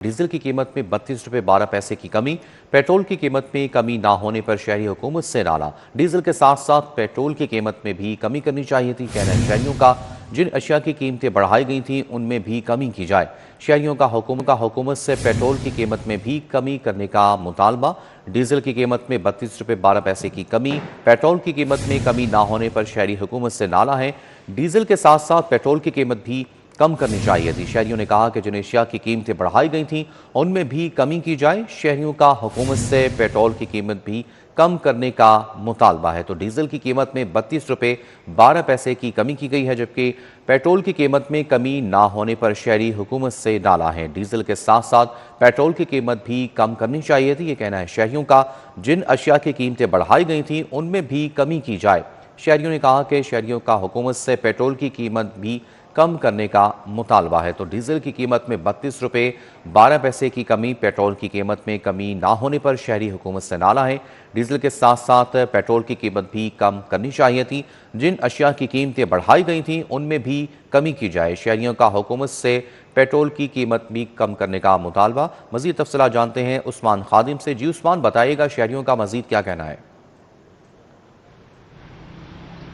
Diesel की कीमत में 32 रुपये 12 पैसे की कमी। पेट्रोल की कीमत में कमी ना होने पर शहरी हुकूमत से नाला। डीजल के साथ साथ पेट्रोल की कीमत में भी कमी करनी चाहिए थी, कहना है शहरियों का। जिन अशिया की कीमतें बढ़ाई गई थी उनमें भी कमी की जाए। शहरियों का हुकूमत से पेट्रोल की कीमत में भी कमी करने का मुतालबा। डीजल की कीमत में 32 रुपये 12 पैसे की कमी। पेट्रोल की कीमत में कमी ना होने पर शहरी हुकूमत से नाला है। डीजल के साथ साथ पेट्रोल की कीमत भी कम करनी चाहिए थी। शहरियों ने कहा कि जिन एशिया की कीमतें बढ़ाई गई थीं उनमें भी कमी की जाए। शहरियों का हुकूमत से पेट्रोल की कीमत भी कम करने का मुतालबा है। तो डीजल की कीमत में 32 रुपये 12 पैसे की कमी की गई है, जबकि पेट्रोल की कीमत में कमी ना होने पर शहरी हुकूमत से नाला है। डीजल के साथ साथ पेट्रोल की कीमत भी कम करनी चाहिए थी, ये कहना है शहरियों का। जिन अशिया की कीमतें बढ़ाई गई थीं उनमें भी कमी की जाए। शहरियों ने कहा कि शहरियों का हुकूमत से पेट्रोल की कीमत भी कम करने का मुतालबा है। तो डीजल की कीमत में 32 रुपये 12 पैसे की कमी, पेट्रोल की कीमत में कमी ना होने पर शहरी हुकूमत से नाला है। डीजल के साथ साथ पेट्रोल की कीमत भी कम करनी चाहिए थी। जिन अशिया की कीमतें बढ़ाई गई थीं उनमें भी कमी की जाए। शहरियों का हुकूमत से पेट्रोल की कीमत भी कम करने का मुतालबा। मज़ीद तफसीलात जानते हैं उस्मान खादिम से। जी उस्मान, बताइएगा शहरियों का मज़ीद क्या कहना है?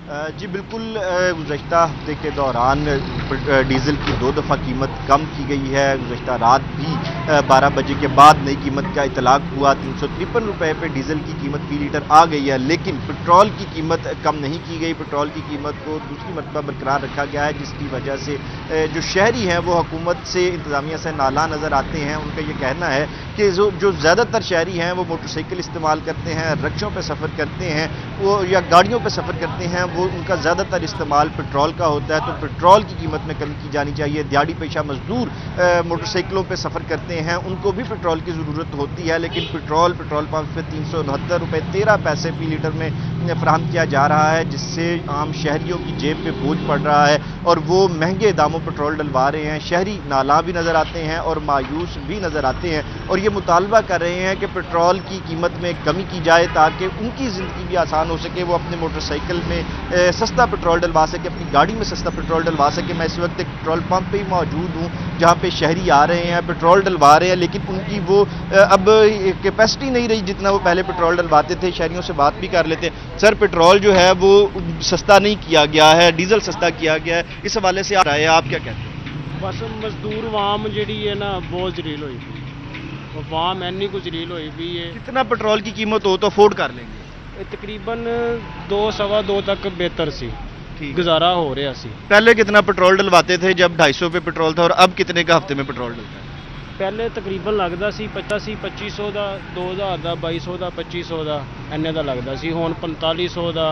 जी बिल्कुल, गुज़श्ता हफ्ते के दौरान डीज़ल की 2 दफ़ा कीमत कम की गई है। गुज़श्ता रात भी 12 बजे के बाद नई कीमत का इतलाक हुआ। 353 रुपये पे डीज़ल की कीमत फी लीटर आ गई है, लेकिन पेट्रोल की कीमत कम नहीं की गई। पेट्रोल की कीमत को दूसरी मरतबा बरकरार रखा गया है, जिसकी वजह से जो शहरी हैं वो हुकूमत से, इंतज़ामिया से नाला नज़र आते हैं। उनका ये कहना है कि जो ज़्यादातर शहरी हैं वो मोटरसाइकिल इस्तेमाल करते हैं, रक्शों पर सफ़र करते हैं, वो या गाड़ियों पर सफ़र करते हैं, वो उनका ज़्यादातर इस्तेमाल पेट्रोल का होता है। तो पेट्रोल की कीमत में कमी की जानी चाहिए। दिहाड़ी पेशा मजदूर मोटरसाइकिलों पे सफ़र करते हैं, उनको भी पेट्रोल की ज़रूरत होती है, लेकिन पेट्रोल पंप पे 369 रुपये 13 पैसे फी लीटर में फराहम किया जा रहा है, जिससे आम शहरियों की जेब पे बोझ पड़ रहा है और वो महंगे दामों पेट्रोल डलवा रहे हैं। शहरी नाला भी नज़र आते हैं और मायूस भी नज़र आते हैं और ये मुतालबा कर रहे हैं कि पेट्रोल की कीमत में कमी की जाए ताकि उनकी ज़िंदगी भी आसान हो सके, वो अपने मोटरसाइकिल में सस्ता पेट्रोल डलवा सके, अपनी गाड़ी में सस्ता पेट्रोल डलवा सके। मैं इस वक्त एक पेट्रोल पंप पे ही मौजूद हूँ जहाँ पे शहरी आ रहे हैं, पेट्रोल डलवा रहे हैं, लेकिन उनकी वो अब कैपेसिटी नहीं रही जितना वो पहले पेट्रोल डलवाते थे। शहरियों से बात भी कर लेते हैं। सर, पेट्रोल जो है वो सस्ता नहीं किया गया है, डीजल सस्ता किया गया है, इस हवाले से आ रहा है, आप क्या कहते हैं? बस मजदूर वाम जी है ना बहुत जलील हुई पी, वाम एनी को जलील हुई पी है। कितना पेट्रोल की कीमत हो तो अफोर्ड कर लेंगे? तकरीबन 2 सवा 2 तक बेहतर सी गुजारा हो रहा सी। पहले कितना पेट्रोल डलवाते थे जब 250 पे पेट्रोल था, और अब कितने का हफ्ते में पेट्रोल डलता है? पहले तकरीबन लगता सी 2500 का, 2000 का, 2200 का, 2500 का इन्ने का लगता सी। हुण 4500 का,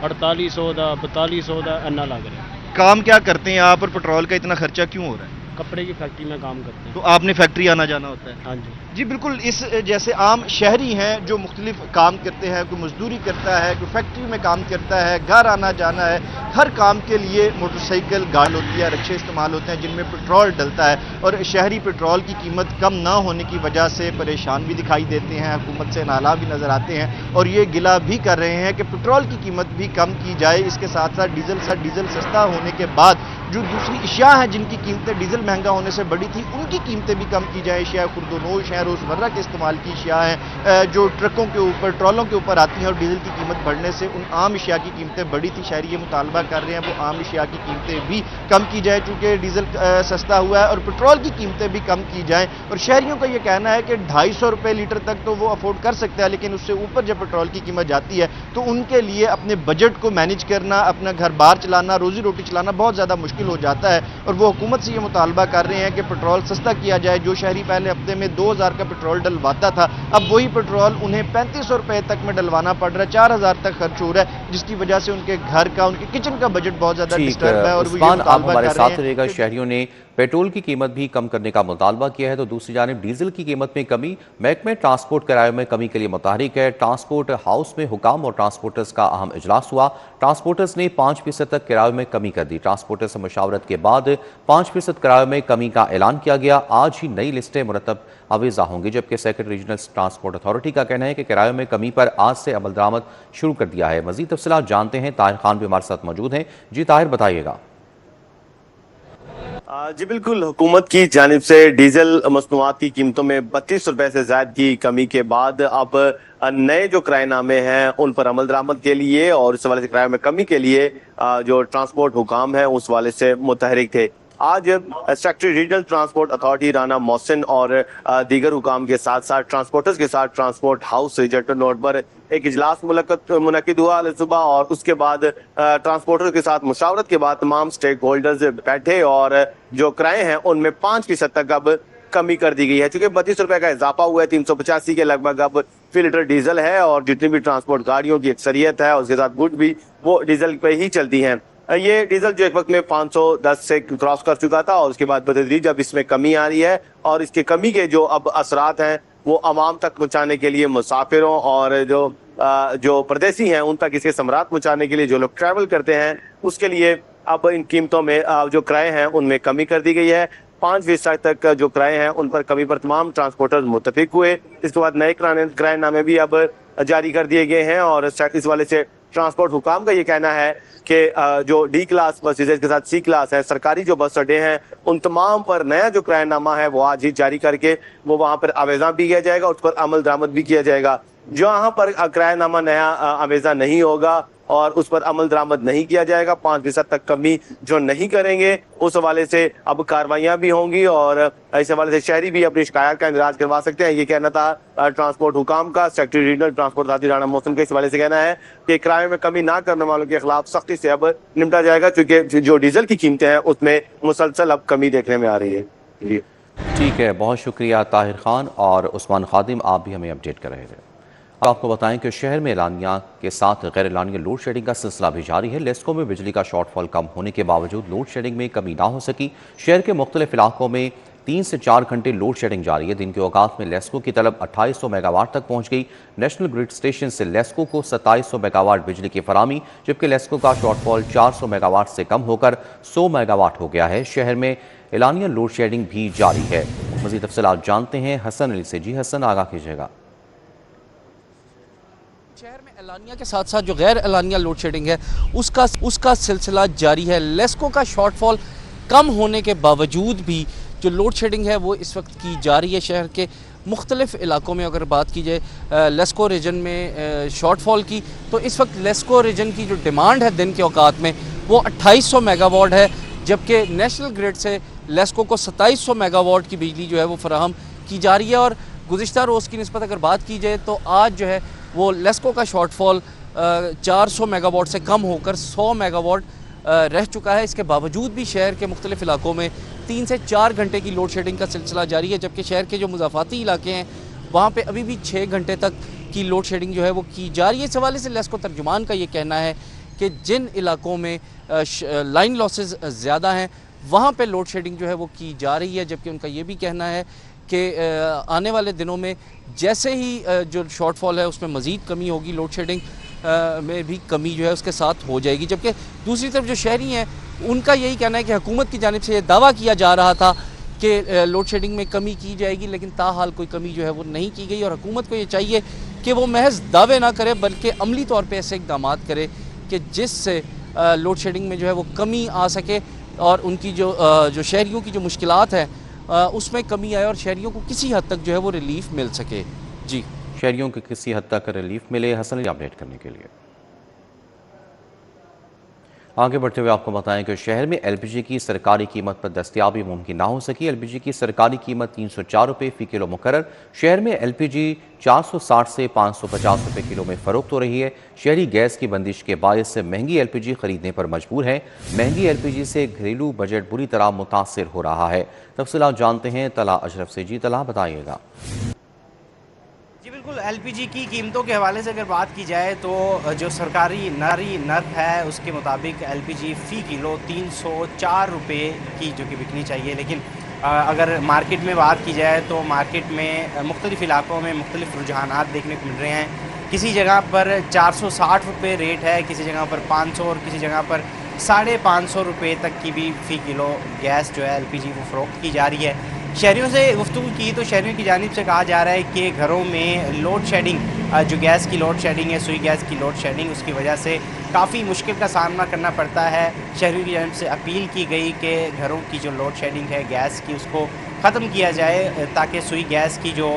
4800 का, 4200 का इन्ना लग रहा है। काम क्या करते हैं आप और पेट्रोल का इतना खर्चा क्यों हो रहा है? कपड़े की फैक्ट्री में काम करते हैं। तो आपने फैक्ट्री आना जाना होता है? हाँ जी। जी बिल्कुल, इस जैसे आम शहरी हैं जो मुख्तलिफ काम करते हैं, कोई मजदूरी करता है, कोई फैक्ट्री में काम करता है, घर आना जाना है, हर काम के लिए मोटरसाइकिल, गाड़ी होती है, रिक्शे इस्तेमाल होते हैं जिनमें पेट्रोल डलता है, और शहरी पेट्रोल की कीमत कम ना होने की वजह से परेशान भी दिखाई देते हैं, हुकूमत से नाला भी नज़र आते हैं और ये गिला भी कर रहे हैं कि पेट्रोल की कीमत भी कम की जाए। इसके साथ साथ डीजल सस्ता होने के बाद जो दूसरी अशिया हैं जिनकी कीमतें डीजल महंगा होने से बढ़ी थी, उनकी कीमतें भी कम की जाए। अशिया खुर्दनोश है, रोज़मर्रा के इस्तेमाल की अशिया हैं जो ट्रकों के ऊपर, ट्रॉलों के ऊपर आती हैं, और डीजल की कीमत बढ़ने से उन आम अशिया की कीमतें बढ़ी थी। शहरी ये मुतालबा कर रहे हैं वो आम अशिया की कीमतें भी कम की जाए, चूँकि डीजल सस्ता हुआ है, और पेट्रोल की कीमतें भी कम की जाएँ। और शहरियों का ये कहना है कि 250 रुपये लीटर तक तो वो अफोर्ड कर सकता है, लेकिन उससे ऊपर जब पेट्रोल की कीमत जाती है तो उनके लिए अपने बजट को मैनेज करना, अपना घर बार चलाना, रोजी रोटी चलाना बहुत ज़्यादा मुश्किल हो जाता है। और वो हुकूमत से ये मुतालबा कर रहे हैं कि पेट्रोल सस्ता किया जाए। जो शहरी पहले हफ्ते में 2000 का पेट्रोल डलवाता था, अब वही पेट्रोल उन्हें 3500 रुपये तक में डलवाना पड़ रहा है, 4000 तक खर्च हो रहा है, जिसकी वजह से उनके घर का, उनके किचन का बजट बहुत ज्यादा डिस्टर्ब है। और वो ये मुतालबा कर रहे हैं। शहरियों ने पेट्रोल की कीमत भी कम करने का मुतालबा किया है, तो दूसरी जानिब डीजल की कीमत में कमी। महकमे ट्रांसपोर्ट किराए में कमी के लिए मुतहरिक है। ट्रांसपोर्ट हाउस में हुकाम और ट्रांसपोर्टर्स का अहम इजलास हुआ। ट्रांसपोर्टर्स ने 5% तक किराए में कमी कर दी। ट्रांसपोर्टर्स से मशावरत के बाद 5% किराए में कमी का ऐलान किया गया। आज ही नई लिस्टें मुरतब अवेजा होंगी, जबकि सेक्रेटरी रीजनल ट्रांसपोर्ट अथॉरिटी का कहना है कि किराए में कमी पर आज से अमल दरामद शुरू कर दिया है। मजीद तफसीलात जानते हैं, ताहिर खान भी हमारे साथ मौजूद हैं। जी ताहिर, बताइएगा। जी बिल्कुल, हुकूमत की जानिब से डीजल मसनूआत की कीमतों में 32 रुपए से ज्यादा की कमी के बाद अब नए जो किराएनामे हैं उन पर अमल दरामद के लिए और इस वाले से किराए में कमी के लिए जो ट्रांसपोर्ट हुकाम है उस वाले से मुतहरिक थे। आज secretary regional transport authority Rana Mohsin और दीगर हुकाम के साथ साथ ट्रांसपोर्टर्स के साथ ट्रांसपोर्ट हाउस रिजेक्टर नोट पर एक इजलास मुनक्किद हुआ सुबह, और उसके बाद ट्रांसपोर्टर के साथ मुशावरत के बाद तमाम स्टेक होल्डर्स बैठे और जो किराए हैं उनमें 5% तक अब कमी कर दी गई है। चूंकि 32 रुपए का इजाफा हुआ है, 385 के लगभग अब फी लीटर डीजल है और जितनी भी ट्रांसपोर्ट गाड़ियों की अक्सरियत है उसके साथ गुड भी वो डीजल पे ही चलती हैं। ये डीजल जो एक वक्त में 510 से क्रॉस कर चुका था और उसके बाद बतदरीज अब इसमें कमी आ रही है, और इसके कमी के जो अब असरात हैं वो आवाम तक पहुंचाने के लिए, मुसाफिरों और जो परदेसी हैं उन तक इसके समरात पहुंचाने के लिए, जो लोग ट्रैवल करते हैं उसके लिए अब इन कीमतों में जो किराए हैं उनमें कमी कर दी गई है। 5% तक जो किराए हैं उन पर कमी पर तमाम ट्रांसपोर्टर मुत्तफिक हुए। इसके बाद नए किराएनामे भी अब जारी कर दिए गए हैं और इस वाले से ट्रांसपोर्ट हुकाम का ये कहना है कि जो डी क्लास बसेज के साथ सी क्लास है, सरकारी जो बस अड्डे हैं, उन तमाम पर नया जो किराएनामा है वो आज ही जारी करके वो वहाँ पर आवेजा भी किया जाएगा, उस पर अमल दरामद भी किया जाएगा। जहाँ पर किराएनामा नया आवेजा नहीं होगा और उस पर अमल दरामद नहीं किया जाएगा, 5% तक कमी जो नहीं करेंगे, उस हवाले से अब कार्रवाइयाँ भी होंगी और इस हवाले से शहरी भी अपनी शिकायत का इंदराज करवा सकते हैं। ये कहना था ट्रांसपोर्ट हुकाम का। Secretary regional transport authority Rana Mohsin का इस हवाले से कहना है कि किराए में कमी ना करने वालों के खिलाफ सख्ती से अब निपटा जाएगा, क्योंकि जो डीजल की कीमतें हैं उसमें मुसलसल अब कमी देखने में आ रही है। जी ठीक है, बहुत शुक्रिया ताहिर खान और उस्मान खादिम, आप भी हमें अपडेट कर रहे थे। आपको बताएं कि शहर में एलानिया के साथ गैर एलानिया लोड शेडिंग का सिलसिला भी जारी है। लेस्को में बिजली का शॉर्टफॉल कम होने के बावजूद लोड शेडिंग में कमी ना हो सकी। शहर के मुख्तलिफ इलाकों में 3 से 4 घंटे लोड शेडिंग जारी है। दिन के औकात में लेस्को की तलब 2800 मेगावाट तक पहुंच गई। नेशनल ग्रिड स्टेशन से लेस्को को 2700 मेगावाट बिजली की फरामी, जबकि लेस्को का शॉर्टफॉल 400 मेगावाट से कम होकर 100 मेगावाट हो गया है। शहर में एलानिया लोड शेडिंग भी जारी है। मज़ीद तफसीलात जानते हैं हसन अली से। जी हसन, आगाह कीजिएगा। शहर में एलानिया के साथ साथ जो गैर एलानिया लोड शेडिंग है उसका सिलसिला जारी है। लेस्को का शॉर्टफॉल कम होने के बावजूद भी जो लोड शेडिंग है वो इस वक्त की जा रही है। शहर के मुख्तलिफ इलाकों में अगर बात की जाए लेस्को रीजन में शॉर्टफॉल की, तो इस वक्त लेस्को रीजन की जो डिमांड है दिन के औकात में वो 2800 मेगावाट है, जबकि नेशनल ग्रिड से लेस्को को 2700 मेगावाट की बिजली जो है वो फराहम की जा रही है। और गुज़िश्ता रोज़ की निस्बत अगर बात की जाए तो आज जो है वो लेस्को का शॉर्टफॉल 400 मेगावाट से कम होकर 100 मेगावाट रह चुका है। इसके बावजूद भी शहर के मुख्तलिफ इलाकों में 3 से 4 घंटे की लोड शेडिंग का सिलसिला जारी है, जबकि शहर के जो मुज़ाफ़ाती इलाके हैं वहाँ पे अभी भी 6 घंटे तक की लोड शेडिंग जो है वो की जा रही है। इस हवाले से लेस्को तर्जुमान का ये कहना है कि जिन इलाकों में लाइन लॉसेस ज़्यादा हैं वहाँ पे लोड शेडिंग जो है वो की जा रही है, जबकि उनका ये भी कहना है कि आने वाले दिनों में जैसे ही जो शॉर्टफॉल है उसमें मज़ीद कमी होगी, लोड शेडिंग में भी कमी जो है उसके साथ हो जाएगी। जबकि दूसरी तरफ जो शहरी हैं उनका यही कहना है कि हुकूमत की जानिब से ये दावा किया जा रहा था कि लोड शेडिंग में कमी की जाएगी, लेकिन ताहाल कोई कमी जो है वो नहीं की गई। और हुकूमत को ये चाहिए कि वो महज दावे ना करे बल्कि अमली तौर पर ऐसे इक़दाम करे कि जिससे लोड शेडिंग में जो है वो कमी आ सके और उनकी जो शहरियों की जो मुश्किलात है उसमें कमी आए और शहरियों को किसी हद तक जो है वो रिलीफ मिल सके। जी, शहरियों को किसी हद तक रिलीफ मिले। हसन अपडेट करने के लिए आगे बढ़ते हुए आपको बताएं कि शहर में एलपीजी की सरकारी कीमत पर दस्तयाबी मुमकिन ना हो सकी। एलपीजी की सरकारी कीमत 304 रुपये फ़ी किलो मुकर्रर। शहर में एलपीजी 460 से 550 रुपये किलो में फ़रोख्त हो रही है। शहरी गैस की बंदिश के बायस से महंगी एलपीजी खरीदने पर मजबूर है। महंगी एलपीजी से घरेलू बजट बुरी तरह मुतासिर हो रहा है। तफसीलात जानते हैं तला अशरफ से। जी तला, बताइएगा। जी बिल्कुल, एलपीजी की कीमतों के हवाले से अगर बात की जाए तो जो सरकारी नर्क है उसके मुताबिक एलपीजी फ़ी किलो 304 रुपये की जो कि बिकनी चाहिए, लेकिन अगर मार्केट में बात की जाए तो मार्केट में मुख्तलिफ़ इलाकों में मुख्तलिफ रुझानात देखने को मिल रहे हैं। किसी जगह पर 460 रुपये रेट है, किसी जगह पर 500 और किसी जगह पर 550 रुपये तक की भी फ़ी किलो गैस जो है एलपीजी वो फ़रोख्त की जा रही है। शहरियों से गुफ्तगू की तो शहरियों की जानिब से कहा जा रहा है कि घरों में लोड शेडिंग, जो गैस की लोड शेडिंग है, सुई गैस की लोड शेडिंग, उसकी वजह से काफ़ी मुश्किल का सामना करना पड़ता है। शहरियों की जानिब से अपील की गई कि घरों की जो लोड शेडिंग है गैस की, उसको ख़त्म किया जाए ताकि सुई गैस की जो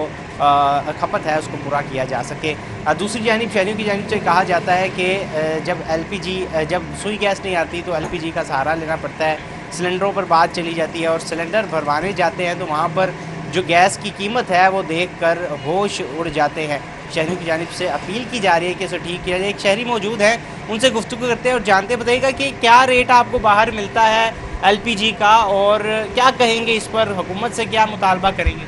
खपत है उसको पूरा किया जा सके। दूसरी जानिब शहरियों की जानिब से कहा जाता है कि जब LPG, जब सुई गैस नहीं आती तो LPG का सहारा लेना पड़ता है। सिलेंडरों पर बात चली जाती है और सिलेंडर भरवाने जाते हैं तो वहाँ पर जो गैस की कीमत है वो देखकर होश उड़ जाते हैं। शहरियों की जानिब से अपील की जा रही है कि इसे ठीक किया जाए। एक शहरी मौजूद हैं, उनसे गुफ्तगू करते हैं और जानते बताइएगा कि क्या रेट आपको बाहर मिलता है LPG का और क्या कहेंगे इस पर, हुकूमत से क्या मुतालबा करेंगे?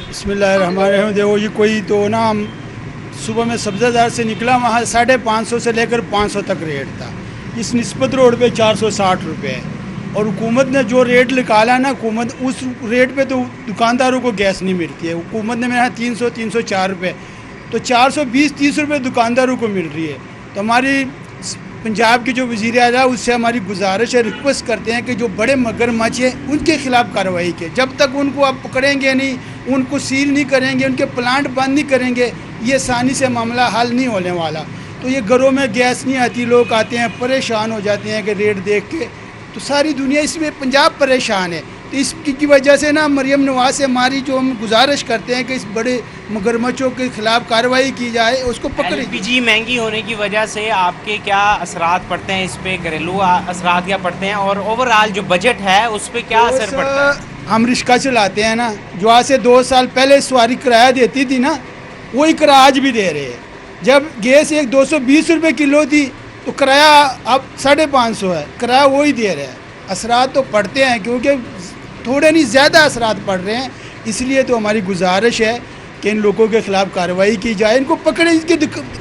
बिस्मिल्लाहिर्रहमानिर्रहीम। देखो ये कोई तो ना, हम सुबह में सब्ज़ादार से निकला, वहाँ 550 से लेकर 500 तक रेट था। इस निस्बत रोड पे 460 रुपये है और हुकूमत ने जो रेट निकाला ना, हुकूमत उस रेट पे तो दुकानदारों को गैस नहीं मिलती है। हुकूमत ने मेरे यहाँ 304 रुपये, तो 420-30 रुपये दुकानदारों को मिल रही है। तो हमारी पंजाब के जो वज़ीर आला उससे हमारी गुजारिश है, रिक्वेस्ट करते हैं कि जो बड़े मगरमच्छ हैं उनके ख़िलाफ़ कार्रवाई के, जब तक उनको आप पकड़ेंगे नहीं, उनको सील नहीं करेंगे, उनके प्लांट बंद नहीं करेंगे, ये आसानी से मामला हल नहीं होने वाला। तो ये घरों में गैस नहीं आती, लोग आते हैं परेशान हो जाते हैं कि रेट देख के, तो सारी दुनिया इसमें पंजाब परेशान है। तो इसकी वजह से ना मरियम नवाज से हमारी जो हम गुजारिश करते हैं कि इस बड़े मगरमच्छों के खिलाफ कार्रवाई की जाए, उसको पकड़े। LPG महंगी होने की वजह से आपके क्या असरात पड़ते हैं, इस पे घरेलू असरात क्या पड़ते हैं और ओवरऑल जो बजट है उस पर क्या असर पड़ता है? हम रिक्शा चलाते हैं ना, जो आज से 2 साल पहले सवारी किराया देती थी ना, वही किराया आज भी दे रहे हैं। जब गैस 220 रुपये किलो थी तो किराया अब 550 है, किराया वही दे रहे हैं। असरात तो पड़ते हैं, क्योंकि थोड़े नहीं ज़्यादा असरात पड़ रहे हैं, इसलिए तो हमारी गुजारिश है कि इन लोगों के खिलाफ कार्रवाई की जाए, इनको पकड़े, इनके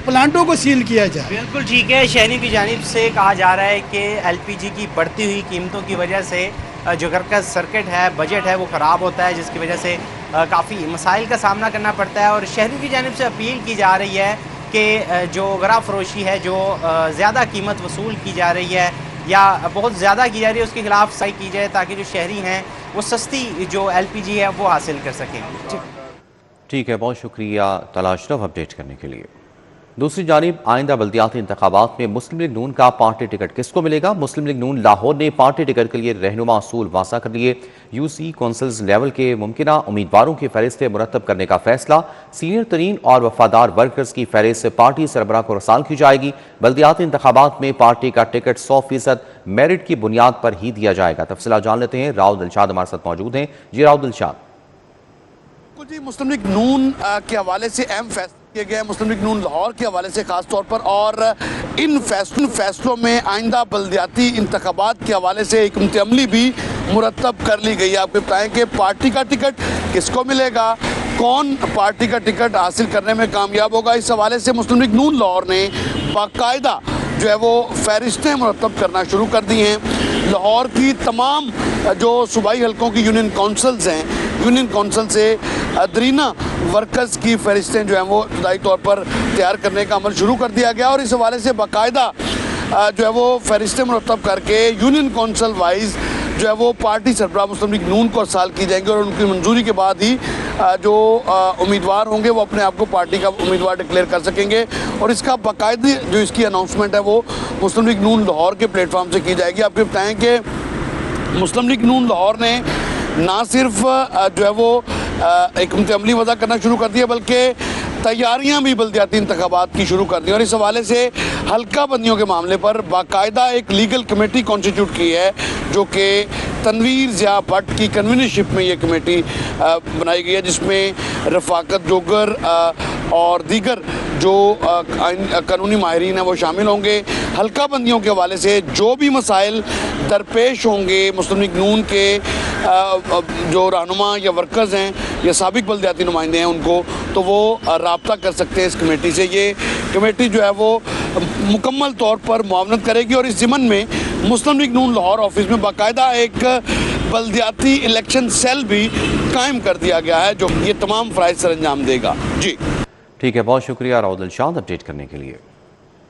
प्लांटों को सील किया जाए। बिल्कुल ठीक है। शहरी की जानिब से कहा जा रहा है कि LPG की बढ़ती हुई कीमतों की वजह से जो घर का सर्किट है, बजट है, वो ख़राब होता है, जिसकी वजह से काफ़ी मसाइल का सामना करना पड़ता है। और शहरी की जानिब से अपील की जा रही है कि जो गरा फरोशी है, जो ज़्यादा कीमत वसूल की जा रही है या बहुत ज़्यादा की जा रही है, उसके खिलाफ सही की जाए ताकि जो शहरी हैं वो सस्ती जो LPG है वो हासिल कर सकें। ठीक है, बहुत शुक्रिया तलाशरफ अपडेट करने के लिए। दूसरी जानिब आइंदा बल्दियाती इंतखाबात में मुस्लिम लीग नून का पार्टी टिकट किसको मिलेगा? मुस्लिम लीग नून लाहौर ने पार्टी टिकट के लिए रहनुमा असूल वासा कर लिए। UC कौंसल्स लेवल के मुमकिना उम्मीदवारों की फहरिस्तें मुरतब करने का फैसला। सीनियर तरीन और वफादार वर्कर्स की फहरिस्त पार्टी सरबराह को रसाल की जाएगी। बल्दियाती इंतखाबात में पार्टी का टिकट 100% मेरिट की बुनियाद पर ही दिया जाएगा। तफसीलात जान लेते हैं, राव दिलशाद हमारे साथ मौजूद हैं। जी राव दिलशाद। जी, मुस्लिम लीग नून के हवाले से अहम फैसले किए गए, मुस्लिम लीग नून लाहौर के हवाले से खास तौर पर, और इन फैसलों में आइंदा बल्दियाती इंतखाबात के हवाले से एक अमली भी मुरतब कर ली गई है। आपको बताएं कि पार्टी का टिकट किसको मिलेगा, कौन पार्टी का टिकट हासिल करने में कामयाब होगा, इस हवाले से मुस्लिम लीग नून लाहौर ने बाकायदा जो है वो फहरिस्तें मुरतब करना शुरू कर दी हैं। लाहौर की तमाम जो सूबाई हलकों की यूनियन काउंसिल्स हैं, यूनियन काउंसिल से अदरीना वर्कर्स की फहरिस्तें जो हैं वो इब्तदाई तौर पर तैयार करने का अमल शुरू कर दिया गया और इस हवाले से बाकायदा जो है वो फहरिस्तें मुरतब करके यूनियन काउंसिल वाइज जो है वो पार्टी सरबराह मुस्लिम लीग नून को अरसाल की जाएंगी और उनकी मंजूरी के बाद ही जो उम्मीदवार होंगे वो अपने आप को पार्टी का उम्मीदवार डिक्लेयर कर सकेंगे और इसका बाकायदा जो इसकी अनाउंसमेंट है वो मुस्लिम लीग नून लाहौर के प्लेटफॉर्म से की जाएगी। आपको बताएं कि मुस्लिम लीग नून लाहौर ने ना सिर्फ जो है वो एक अमली वज़ा करना शुरू कर दिया बल्कि तैयारियां भी बल्दियाती इंतखाबात की शुरू कर दी और इस हवाले से हल्का बंदियों के मामले पर बाकायदा एक लीगल कमेटी कॉन्स्टिट्यूट की है जो कि तनवीर ज़िया भट्ट की कन्वीनरशिप में ये कमेटी बनाई गई है, जिसमें रफाकत जोगर और दीगर जो कानूनी माहिरीन हैं वो शामिल होंगे। हल्का बंदियों के हवाले से जो भी मसाइल दरपेश होंगे मुस्लिम लीग नून के जो रहनुमा या वर्कर्स हैं या साबिक बल्दियाती नुमाइंदे हैं उनको, तो वो राब्ता कर सकते हैं इस कमेटी से। ये कमेटी जो है वो मुकम्मल तौर पर मुआवनत करेगी और इस ज़िमन में मुस्लिम लीग नून लाहौर ऑफिस में बाकायदा एक बल्दियाती इलेक्शन सेल भी कायम कर दिया गया है जो ये तमाम फ़राइज़ सर अंजाम देगा। जी ठीक है, बहुत शुक्रिया राव दिलशाद अपडेट करने के लिए।